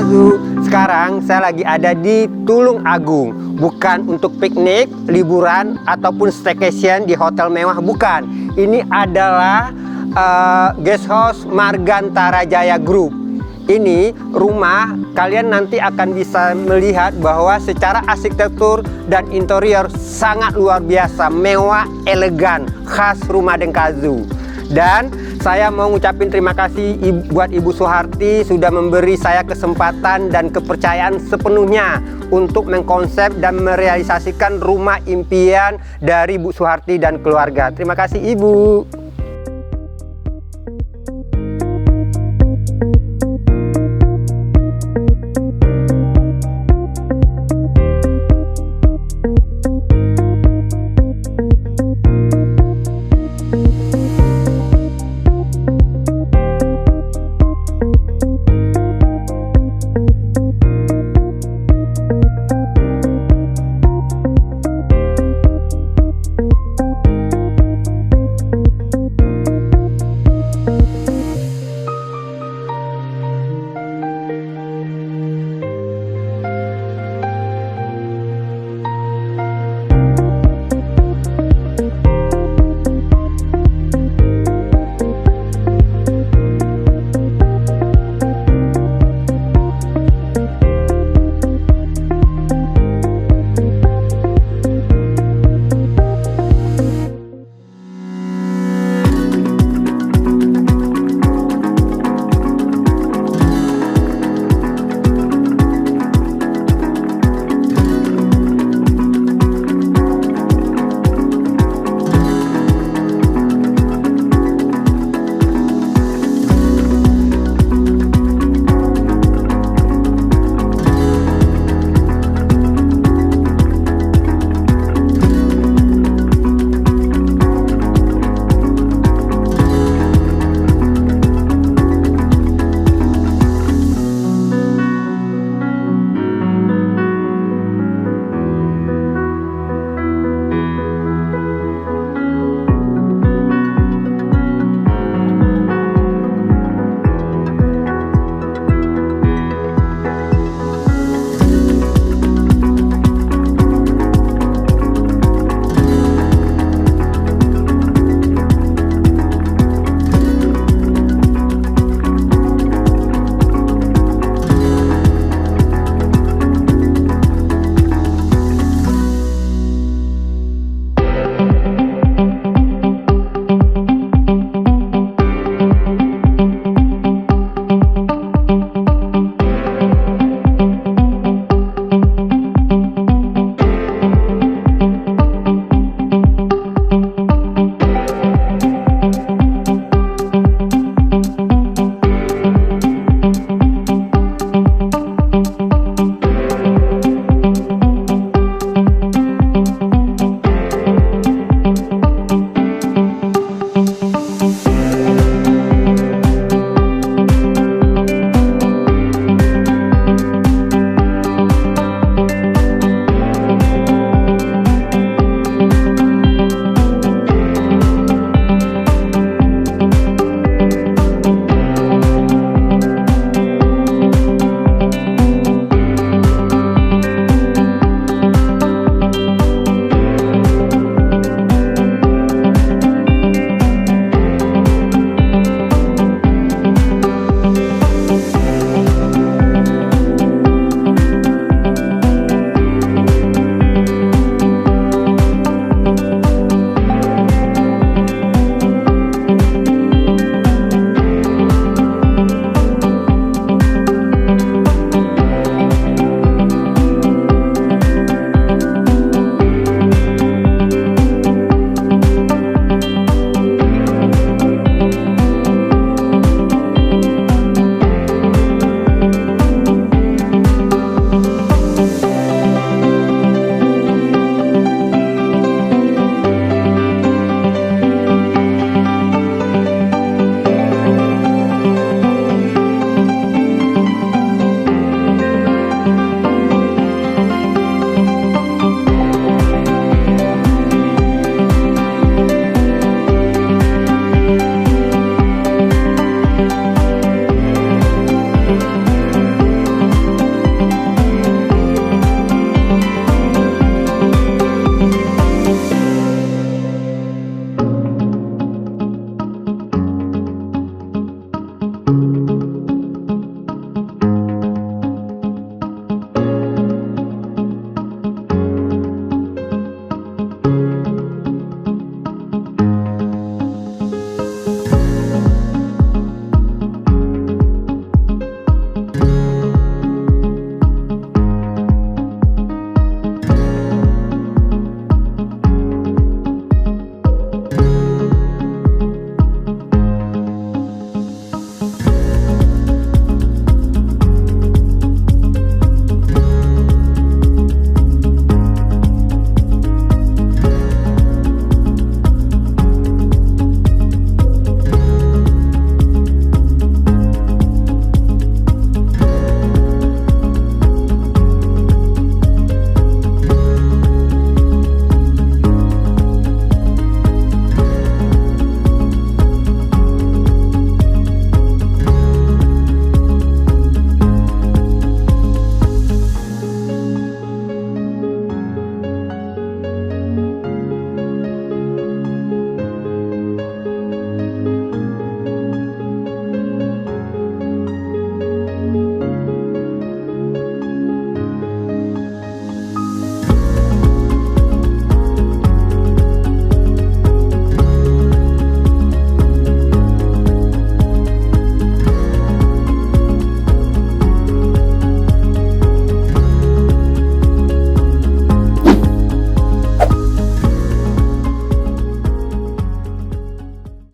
Kazu. Sekarang saya lagi ada di Tulung Agung. Bukan untuk piknik, liburan, ataupun staycation di hotel mewah, bukan. Ini adalah guest house Margantara Jaya Group. Ini rumah, kalian nanti akan bisa melihat bahwa secara arsitektur dan interior sangat luar biasa, mewah, elegan, khas Rumah Den Kazu. Dan saya mau ngucapin terima kasih buat Ibu Suharti sudah memberi saya kesempatan dan kepercayaan sepenuhnya untuk mengkonsep dan merealisasikan rumah impian dari Bu Suharti dan keluarga. Terima kasih Ibu.